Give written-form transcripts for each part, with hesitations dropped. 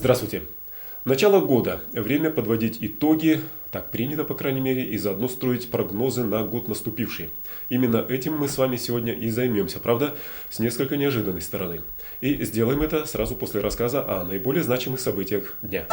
Здравствуйте. Начало года. Время подводить итоги, так принято, по крайней мере, и заодно строить прогнозы на год наступивший. Именно этим мы с вами сегодня и займемся, правда, с несколько неожиданной стороны. И сделаем это сразу после рассказа о наиболее значимых событиях дня.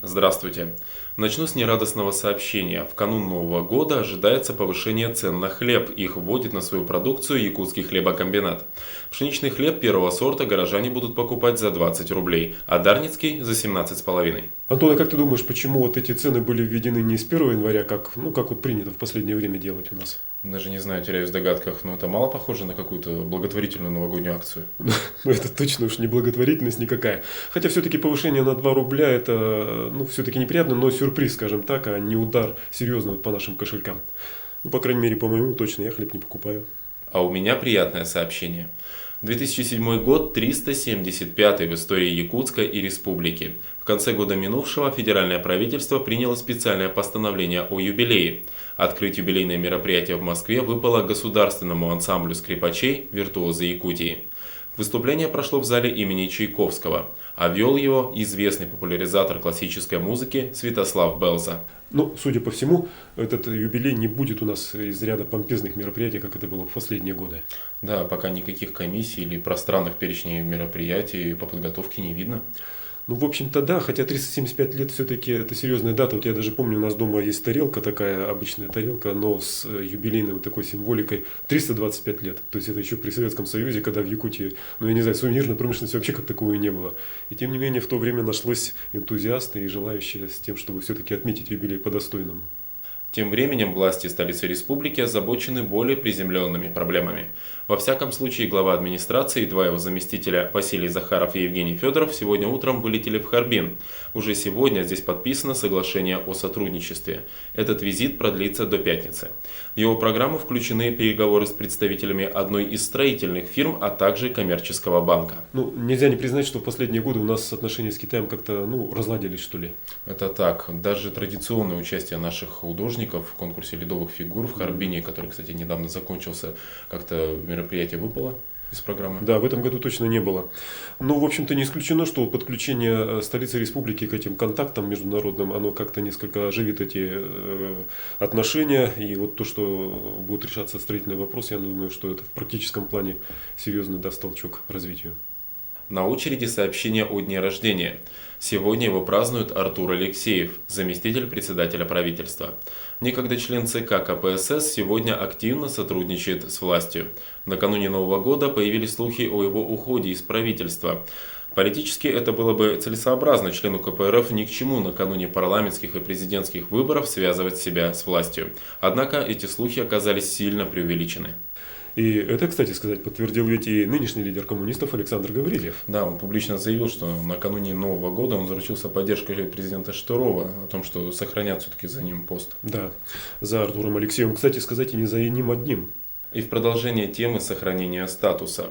Здравствуйте. Начну с нерадостного сообщения. В канун Нового года ожидается повышение цен на хлеб. Их вводит на свою продукцию Якутский хлебокомбинат. Пшеничный хлеб первого сорта горожане будут покупать за 20 рублей, а дарницкий за 17,5. Антон, а как ты думаешь, почему вот эти цены были введены не с 1 января, как вот принято в последнее время делать у нас? Даже не знаю, теряюсь в догадках, но это мало похоже на какую-то благотворительную новогоднюю акцию. Ну, это точно уж не благотворительность никакая. Хотя все-таки повышение на 2 рубля это, все-таки неприятно, но сюрприз, скажем так, а не удар серьезно по нашим кошелькам. По крайней мере, по-моему, точно, я хлеб не покупаю. А у меня приятное сообщение. 2007 год 375 в истории Якутска и республики. В конце года минувшего федеральное правительство приняло специальное постановление о юбилее. Открыть юбилейное мероприятие в Москве выпало государственному ансамблю скрипачей «Виртуозы Якутии». Выступление прошло в зале имени Чайковского, а вел его известный популяризатор классической музыки Святослав Белза. Судя по всему, этот юбилей не будет у нас из ряда помпезных мероприятий, как это было в последние годы. Да, пока никаких комиссий или пространных перечней мероприятий по подготовке не видно. В общем-то, да, хотя 375 лет все-таки это серьезная дата. Вот я даже помню, у нас дома есть тарелка такая, обычная тарелка, но с юбилейной такой символикой 325 лет. То есть это еще при Советском Союзе, когда в Якутии, я не знаю, сувенирной промышленности вообще как таковой не было. И тем не менее в то время нашлось энтузиасты и желающие с тем, чтобы все-таки отметить юбилей по-достойному. Тем временем власти столицы республики озабочены более приземленными проблемами. Во всяком случае, глава администрации и два его заместителя Василий Захаров и Евгений Федоров сегодня утром вылетели в Харбин. Уже сегодня здесь подписано соглашение о сотрудничестве. Этот визит продлится до пятницы. В его программу включены переговоры с представителями одной из строительных фирм, а также коммерческого банка. Нельзя не признать, что в последние годы у нас отношения с Китаем как-то разладились, что ли. Это так. Даже традиционное участие наших художников в конкурсе ледовых фигур в Харбине, который, кстати, недавно закончился, как-то мероприятие выпало из программы. Да, в этом году точно не было. В общем-то, не исключено, что подключение столицы республики к этим контактам международным, оно как-то несколько оживит эти отношения. И вот то, что будет решаться строительный вопрос, я думаю, что это в практическом плане серьезно даст толчок развитию. На очереди сообщение о дне рождения. Сегодня его празднует Артур Алексеев, заместитель председателя правительства. Некогда член ЦК КПСС сегодня активно сотрудничает с властью. Накануне Нового года появились слухи о его уходе из правительства. Политически это было бы целесообразно члену КПРФ ни к чему накануне парламентских и президентских выборов связывать себя с властью. Однако эти слухи оказались сильно преувеличены. И это, кстати сказать, подтвердил ведь и нынешний лидер коммунистов Александр Гаврилев. Да, он публично заявил, что накануне Нового года он заручился поддержкой президента Штырова о том, что сохранят все-таки за ним пост. Да, за Артуром Алексеевым, кстати сказать, и не за ним одним. И в продолжение темы сохранения статуса.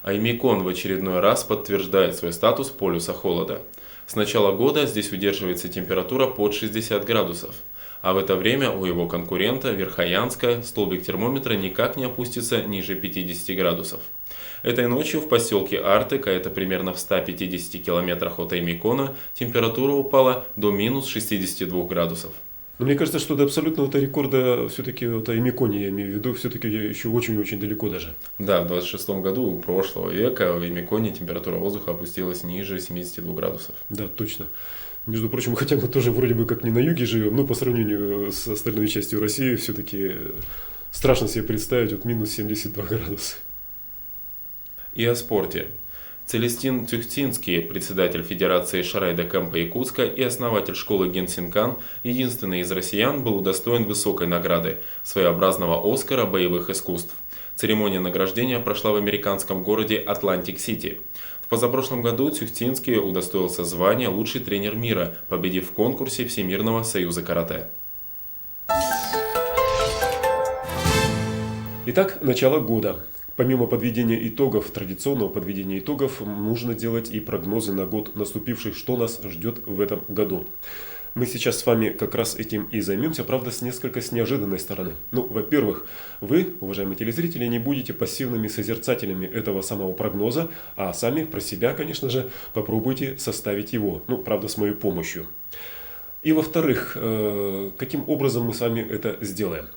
Аймикон в очередной раз подтверждает свой статус полюса холода. С начала года здесь удерживается температура под 60 градусов. А в это время у его конкурента, Верхоянска, столбик термометра никак не опустится ниже 50 градусов. Этой ночью в поселке Артек, а это примерно в 150 километрах от Аймикона, температура упала до минус 62 градусов. Но мне кажется, что до абсолютного рекорда все-таки вот Аймиконе, я имею в виду, все-таки еще очень-очень далеко даже. Да, в 26 году прошлого века в Аймиконе температура воздуха опустилась ниже 72 градусов. Да, точно. Между прочим, хотя мы тоже вроде бы как не на юге живем, но по сравнению с остальной частью России все-таки страшно себе представить минус 72 градуса. И о спорте. Целестин Тюхтинский, председатель Федерации Шрайда-Кэмпа Якутска и основатель школы Генсинкан, единственный из россиян, был удостоен высокой награды – своеобразного Оскара боевых искусств. Церемония награждения прошла в американском городе Атлантик-Сити. В позапрошлом году Тюхтинский удостоился звания «Лучший тренер мира», победив в конкурсе Всемирного союза карате. Итак, начало года. Помимо подведения итогов, традиционного подведения итогов, нужно делать и прогнозы на год наступивший, что нас ждет в этом году. Мы сейчас с вами как раз этим и займемся, правда, с неожиданной стороны. Ну, во-первых, вы, уважаемые телезрители, не будете пассивными созерцателями этого самого прогноза, а сами про себя, конечно же, попробуйте составить его, ну, правда, с моей помощью. И во-вторых, каким образом мы с вами это сделаем?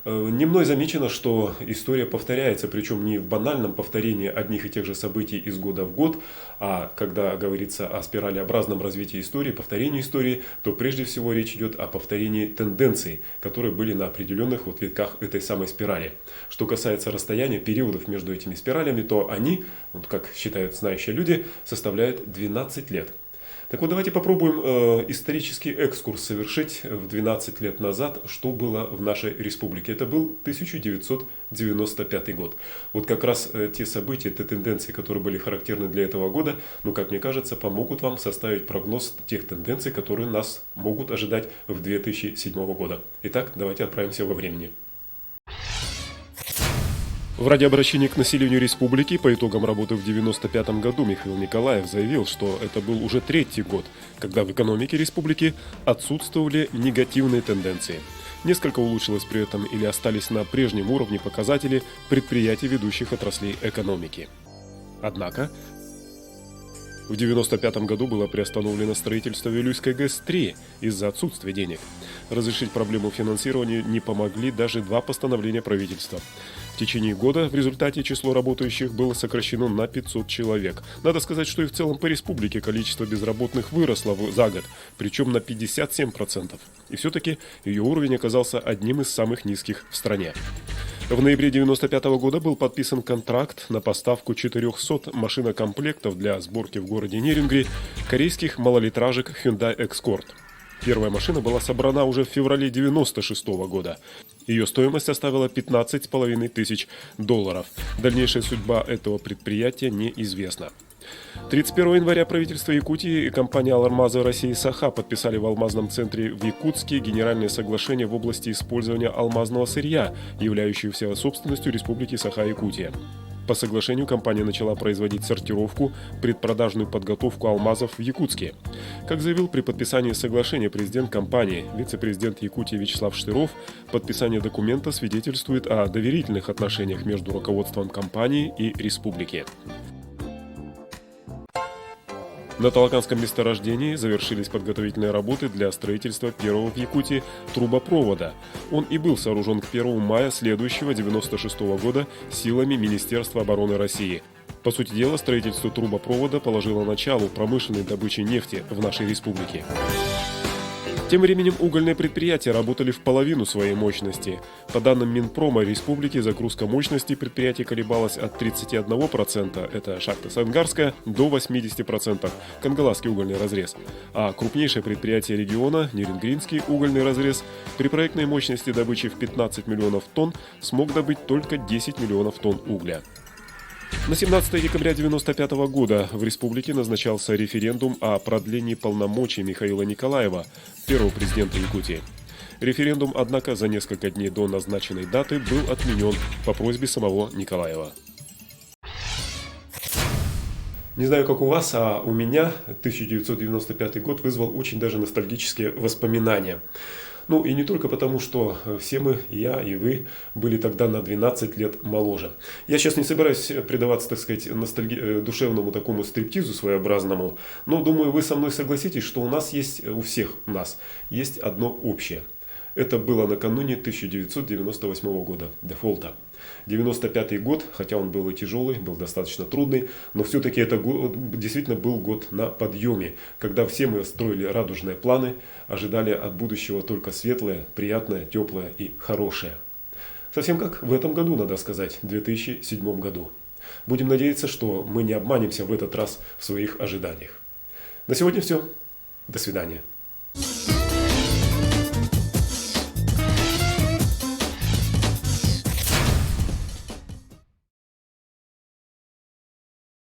Не мной замечено, что история повторяется, причем не в банальном повторении одних и тех же событий из года в год, а когда говорится о спиралеобразном развитии истории, повторении истории, то прежде всего речь идет о повторении тенденций, которые были на определенных витках этой самой спирали. Что касается расстояния, периодов между этими спиралями, то они, вот как считают знающие люди, составляют 12 лет. Так вот, давайте попробуем исторический экскурс совершить в 12 лет назад, что было в нашей республике. Это был 1995 год. Вот как раз те события, те тенденции, которые были характерны для этого года, ну, как мне кажется, помогут вам составить прогноз тех тенденций, которые нас могут ожидать в 2007 года. Итак, давайте отправимся во времени. В радиообращении к населению республики по итогам работы в 1995 году Михаил Николаев заявил, что это был уже третий год, когда в экономике республики отсутствовали негативные тенденции. Несколько улучшилось при этом или остались на прежнем уровне показатели предприятий ведущих отраслей экономики. Однако в 1995 году было приостановлено строительство Вилюйской ГЭС-3 из-за отсутствия денег. Разрешить проблему финансирования не помогли даже два постановления правительства. В течение года в результате число работающих было сокращено на 500 человек. Надо сказать, что и в целом по республике количество безработных выросло за год, причем на 57%. И все-таки ее уровень оказался одним из самых низких в стране. В ноябре 1995 года был подписан контракт на поставку 400 машинокомплектов для сборки в городе Нерюнгри корейских малолитражек Hyundai Escort. Первая машина была собрана уже в феврале 1996 года. Ее стоимость составила $15,5 тысяч. Дальнейшая судьба этого предприятия неизвестна. 31 января правительство Якутии и компания «Алмазы России Саха» подписали в алмазном центре в Якутске генеральное соглашение в области использования алмазного сырья, являющегося собственностью Республики Саха-Якутия. По соглашению компания начала производить сортировку, предпродажную подготовку алмазов в Якутске. Как заявил при подписании соглашения президент компании, вице-президент Якутии Вячеслав Штыров, подписание документа свидетельствует о доверительных отношениях между руководством компании и республики. На Талаканском месторождении завершились подготовительные работы для строительства первого в Якутии трубопровода. Он и был сооружен к 1 мая следующего 1996 года силами Министерства обороны России. По сути дела, строительство трубопровода положило начало промышленной добыче нефти в нашей республике. Тем временем угольные предприятия работали в половину своей мощности. По данным Минпрома республики, загрузка мощности предприятий колебалась от 31%, это шахта Сангарская, до 80%, Кангаласский угольный разрез. А крупнейшее предприятие региона, Нерюнгринский угольный разрез, при проектной мощности добычи в 15 миллионов тонн смог добыть только 10 миллионов тонн угля. На 17 декабря 1995 года в республике назначался референдум о продлении полномочий Михаила Николаева, первого президента Якутии. Референдум, однако, за несколько дней до назначенной даты был отменен по просьбе самого Николаева. Не знаю, как у вас, а у меня 1995 год вызвал очень даже ностальгические воспоминания. Ну и не только потому, что все мы, я и вы, были тогда на 12 лет моложе. Я сейчас не собираюсь предаваться, так сказать, душевному такому стриптизу своеобразному, но думаю, вы со мной согласитесь, что у всех нас есть одно общее. Это было накануне 1998 года, дефолта. 95 год, хотя он был и тяжелый, был достаточно трудный, но все-таки это действительно был год на подъеме, когда все мы строили радужные планы, ожидали от будущего только светлое, приятное, теплое и хорошее. Совсем как в этом году, надо сказать, в 2007 году. Будем надеяться, что мы не обманемся в этот раз в своих ожиданиях. На сегодня все. До свидания.